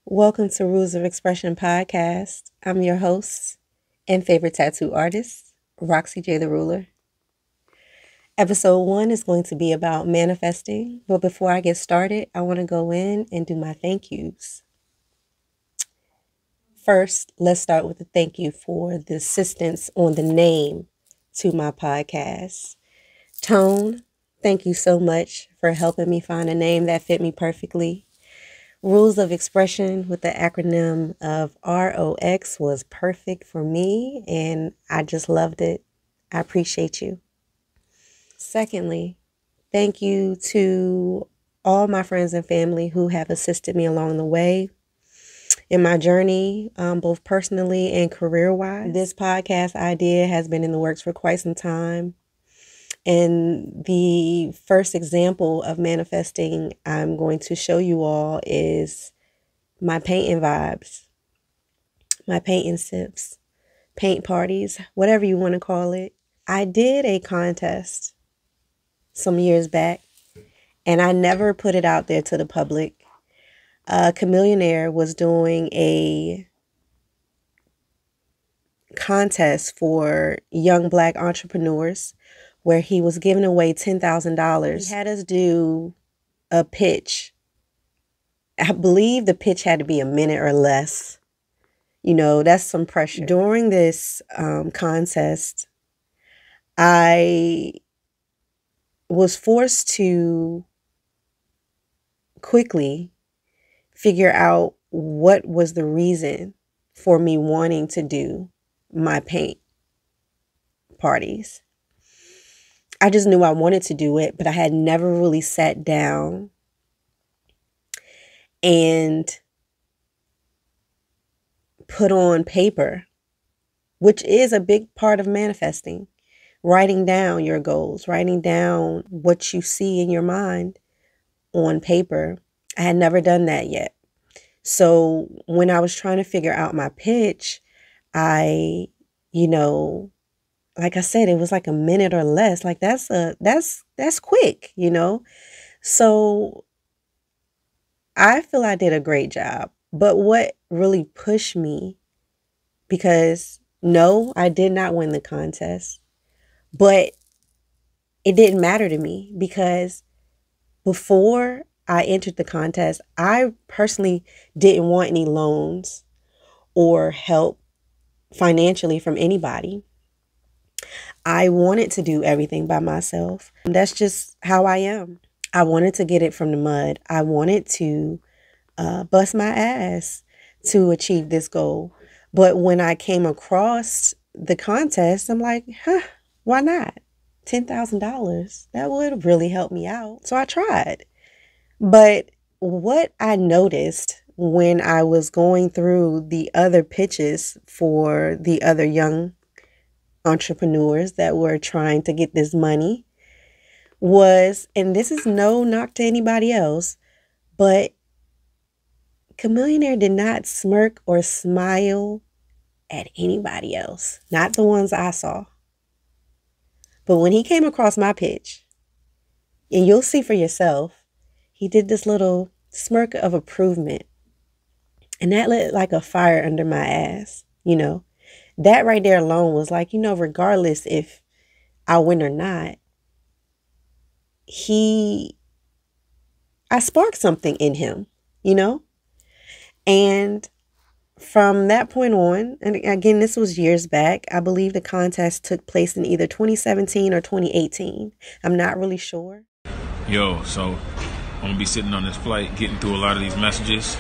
Welcome to Rules of Expression podcast. I'm your host and favorite tattoo artist, Roxie J. the Ruler. Episode 1 is going to be about manifesting, but before I get started, I want to go in and do my thank yous. First, let's start with a thank you for the assistance on the name to my podcast. Tone, thank you so much for helping me find a name that fit me perfectly. Rules of Expression with the acronym of ROX was perfect for me, and I just loved it. I appreciate you. Secondly, thank you to all my friends and family who have assisted me along the way in my journey, both personally and career-wise. This podcast idea has been in the works for quite some time. And the first example of manifesting I'm going to show you all is my painting vibes, my painting sips, paint parties, whatever you want to call it. I did a contest some years back, and I never put it out there to the public. Chamillionaire was doing a contest for young Black entrepreneurs where he was giving away $10,000. He had us do a pitch. I believe the pitch had to be a minute or less. You know, that's some pressure. During this contest, I was forced to quickly figure out what was the reason for me wanting to do my paint parties. I just knew I wanted to do it, but I had never really sat down and put on paper, which is a big part of manifesting. Writing down your goals, writing down what you see in your mind on paper. I had never done that yet. So when I was trying to figure out my pitch, like I said, it was like a minute or less. Like that's quick, So I feel I did a great job. But what really pushed me, because no, I did not win the contest, but it didn't matter to me because before I entered the contest, I personally didn't want any loans or help financially from anybody. I wanted to do everything by myself. That's just how I am. I wanted to get it from the mud. I wanted to bust my ass to achieve this goal. But when I came across the contest, I'm like, why not? $10,000. That would really help me out. So I tried. But what I noticed when I was going through the other pitches for the other young entrepreneurs that were trying to get this money was, and this is no knock to anybody else, but Chamillionaire did not smirk or smile at anybody else, not the ones I saw. But when he came across my pitch, and you'll see for yourself, he did this little smirk of approval. And that lit like a fire under my ass, That right there alone was like, regardless if I win or not, I sparked something in him, And from that point on, and again, this was years back, I believe the contest took place in either 2017 or 2018. I'm not really sure. So I'm going to be sitting on this flight, getting through a lot of these messages.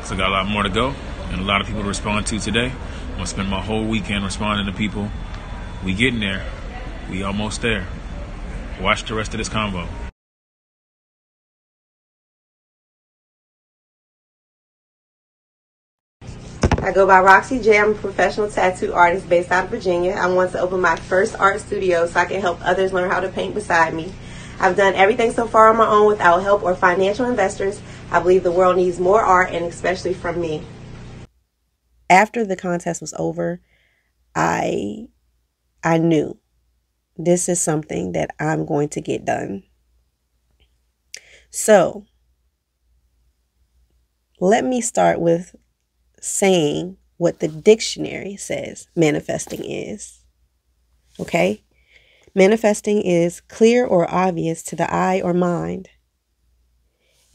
So I got a lot more to go and a lot of people to respond to today. I'm going to spend my whole weekend responding to people. We getting there. We almost there. Watch the rest of this convo. I go by Roxie J. I'm a professional tattoo artist based out of Virginia. I want to open my first art studio so I can help others learn how to paint beside me. I've done everything so far on my own without help or financial investors. I believe the world needs more art, and especially from me. After the contest was over, I knew this is something that I'm going to get done. So let me start with saying what the dictionary says manifesting is. Okay? Manifesting is clear or obvious to the eye or mind.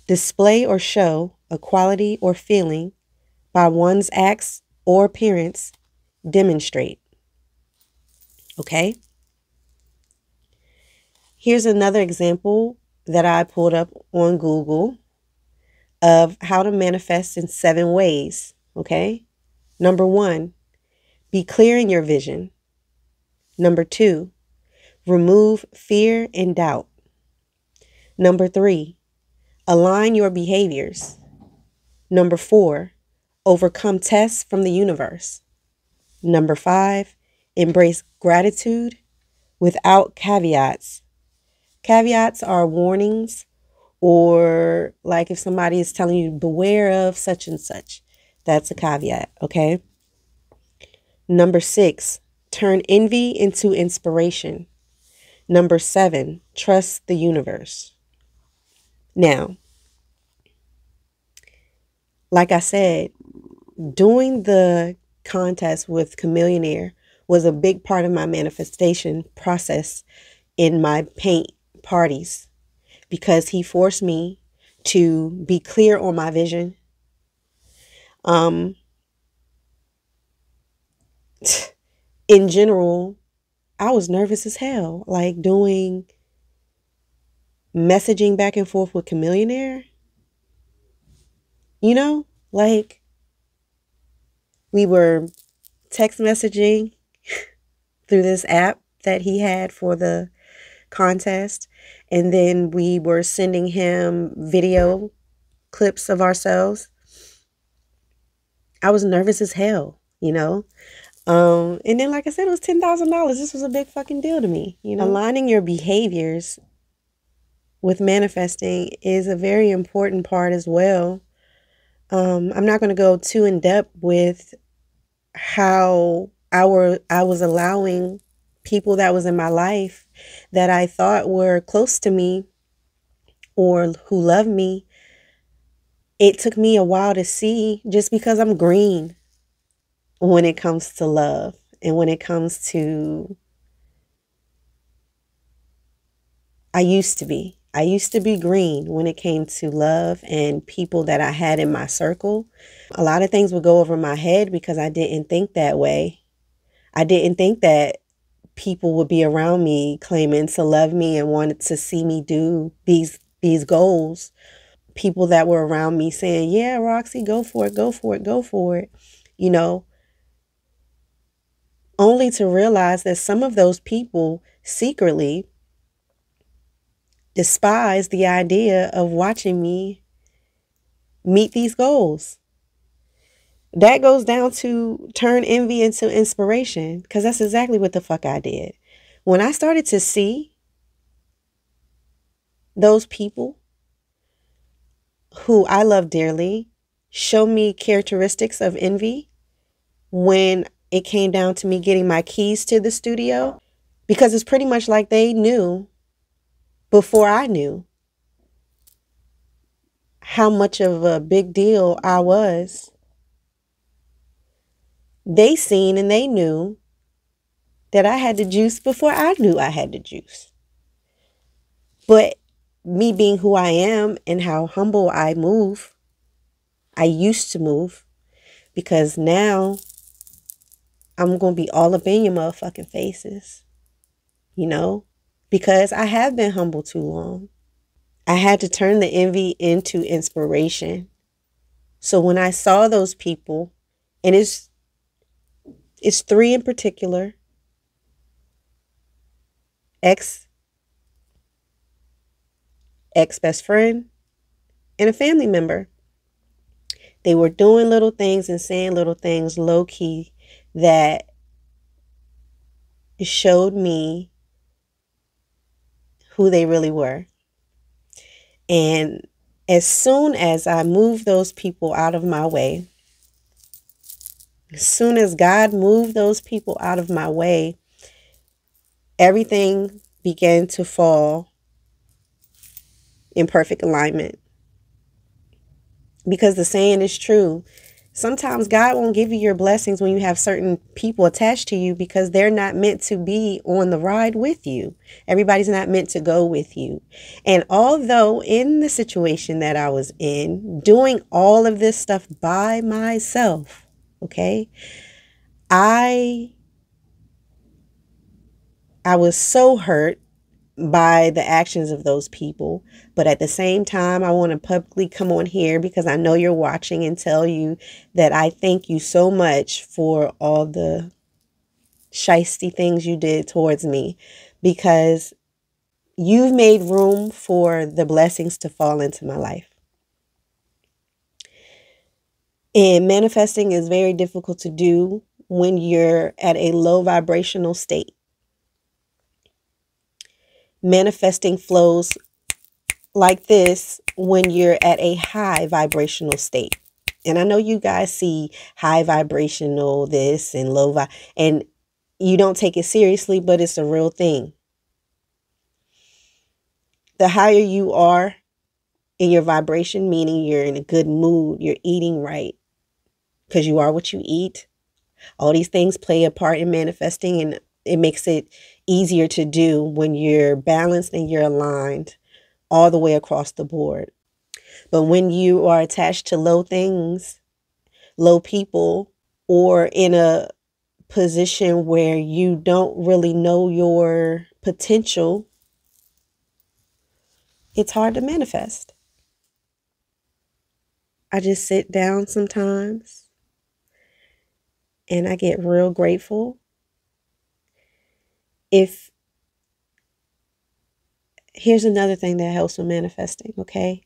Display or show a quality or feeling by one's acts or appearance. Demonstrate. Okay? Here's another example that I pulled up on Google of how to manifest in 7 ways. Okay? Number 1, be clear in your vision. Number 2, remove fear and doubt. Number 3, align your behaviors. Number 4, overcome tests from the universe. Number 5, embrace gratitude without caveats. Caveats are warnings, or like if somebody is telling you beware of such and such. That's a caveat, okay? Number 6, turn envy into inspiration. Number 7, trust the universe. Now, like I said, doing the contest with Chamillionaire was a big part of my manifestation process in my paint parties, because he forced me to be clear on my vision. In general, I was nervous as hell, like doing messaging back and forth with Chamillionaire. You know, like we were text messaging through this app that he had for the contest, and then we were sending him video clips of ourselves. I was nervous as hell, you know. And then, like I said, it was $10,000. This was a big fucking deal to me, you know. Aligning your behaviors with manifesting is a very important part as well. I'm not going to go too in depth with how I was allowing people that was in my life that I thought were close to me or who loved me. It took me a while to see, just because I'm green when it comes to love and when it comes to, I used to be green when it came to love and people that I had in my circle. A lot of things would go over my head because I didn't think that way. I didn't think that people would be around me claiming to love me and wanted to see me do these goals. People that were around me saying, yeah, Roxie, go for it, go for it, go for it. You know, only to realize that some of those people secretly despise the idea of watching me meet these goals. That goes down to turn envy into inspiration, because that's exactly what the fuck I did. When I started to see those people who I love dearly show me characteristics of envy when it came down to me getting my keys to the studio, because it's pretty much like they knew before I knew how much of a big deal I was. They seen and they knew that I had the juice before I knew I had the juice. But me being who I am and how humble I move, I used to move, because now I'm going to be all up in your motherfucking faces, you know, because I have been humble too long. I had to turn the envy into inspiration. So when I saw those people, and it's 3 in particular, ex-best friend, and a family member. They were doing little things and saying little things low key that showed me who they really were. And as soon as I moved those people out of my way, as soon as God moved those people out of my way, everything began to fall in perfect alignment. Because the saying is true. Sometimes God won't give you your blessings when you have certain people attached to you because they're not meant to be on the ride with you. Everybody's not meant to go with you. And although in the situation that I was in, doing all of this stuff by myself, okay, I was so hurt by the actions of those people. But at the same time, I want to publicly come on here because I know you're watching and tell you that I thank you so much for all the shiesty things you did towards me, because you've made room for the blessings to fall into my life. And manifesting is very difficult to do when you're at a low vibrational state. Manifesting flows like this when you're at a high vibrational state. And I know you guys see high vibrational this and low and you don't take it seriously, but it's a real thing. The higher you are in your vibration, meaning you're in a good mood, you're eating right, because you are what you eat. All these things play a part in manifesting, and it makes it easier to do when you're balanced and you're aligned all the way across the board. But when you are attached to low things, low people, or in a position where you don't really know your potential, it's hard to manifest. I just sit down sometimes and I get real grateful. Here's another thing that helps with manifesting, okay?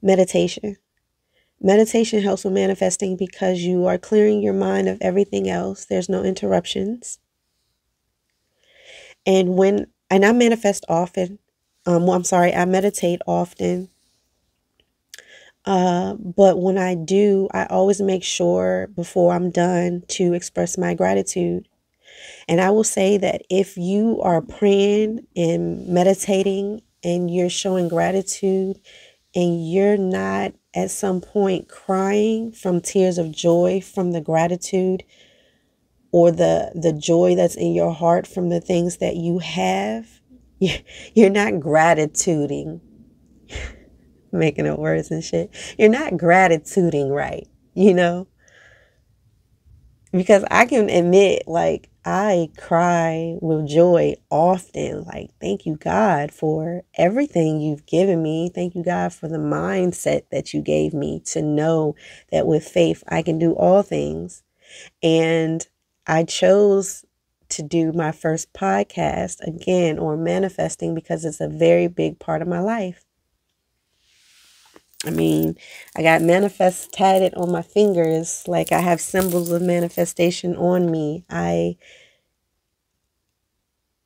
Meditation. Meditation helps with manifesting because you are clearing your mind of everything else. There's no interruptions. And I manifest often. I meditate often. But when I do, I always make sure before I'm done to express my gratitude. And I will say that if you are praying and meditating and you're showing gratitude and you're not at some point crying from tears of joy from the gratitude or the joy that's in your heart from the things that you have, you're not gratituding, making up words and shit. You're not gratituding right, you know? Because I can admit, like, I cry with joy often. Like, thank you, God, for everything you've given me. Thank you, God, for the mindset that you gave me to know that with faith, I can do all things. And I chose to do my first podcast again on manifesting because it's a very big part of my life. I mean, I got manifest tatted on my fingers. Like, I have symbols of manifestation on me. I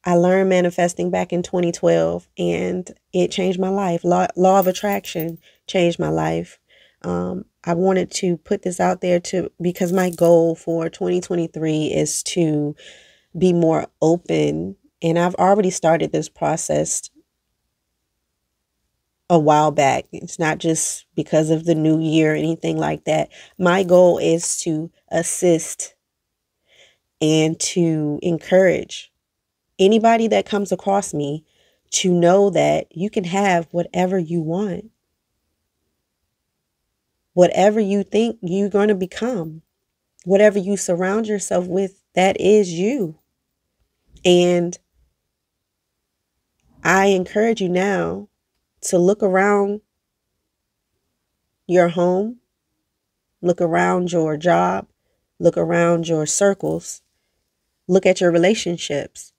learned manifesting back in 2012 and it changed my life. Law of attraction changed my life. I wanted to put this out there because my goal for 2023 is to be more open. And I've already started this process a while back. It's not just because of the new year or anything like that. My goal is to assist and to encourage anybody that comes across me to know that you can have whatever you want. Whatever you think you're going to become, whatever you surround yourself with, that is you. And I encourage you now to look around your home, look around your job, look around your circles, look at your relationships.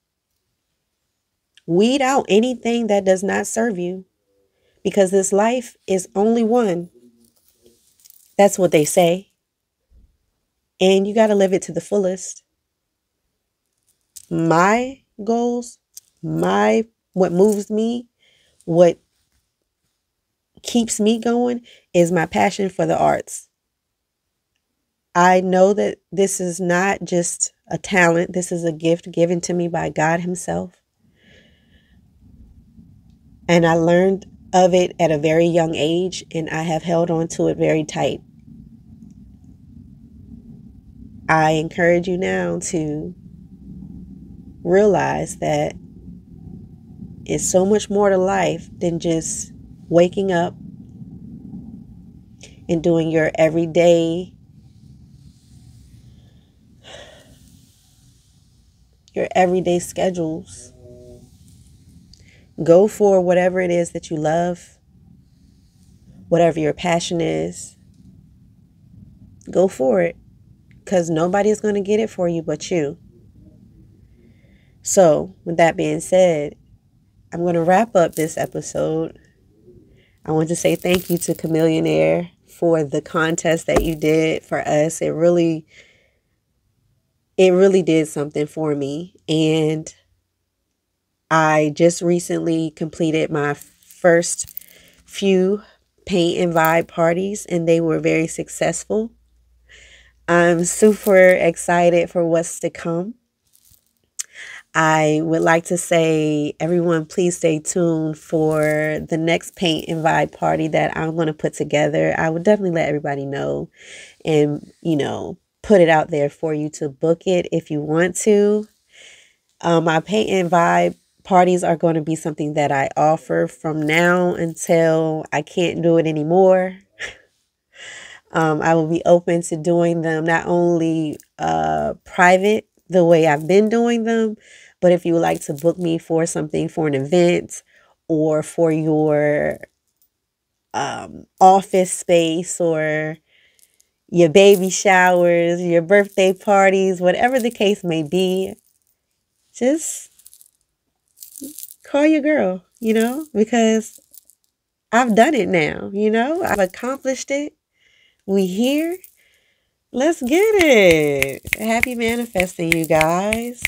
Weed out anything that does not serve you, because this life is only one. That's what they say. And you got to live it to the fullest. My goals, what moves me, what keeps me going is my passion for the arts. I know that this is not just a talent. This is a gift given to me by God himself. And I learned of it at a very young age, and I have held on to it very tight. I encourage you now to realize that it's so much more to life than just waking up and doing your everyday schedules. Go for whatever it is that you love, whatever your passion is. Go for it, because nobody's going to get it for you but you. So, with that being said, I'm going to wrap up this episode. I want to say thank you to Chamillionaire for the contest that you did for us. It really did something for me. And I just recently completed my first few paint and vibe parties, and they were very successful. I'm super excited for what's to come. I would like to say, everyone, please stay tuned for the next paint and vibe party that I'm going to put together. I would definitely let everybody know and, put it out there for you to book it if you want to. My paint and vibe parties are going to be something that I offer from now until I can't do it anymore. I will be open to doing them not only private the way I've been doing them, but if you would like to book me for something, for an event or for your office space or your baby showers, your birthday parties, whatever the case may be, just call your girl, because I've done it now, I've accomplished it. We here. Let's get it. Happy manifesting, you guys.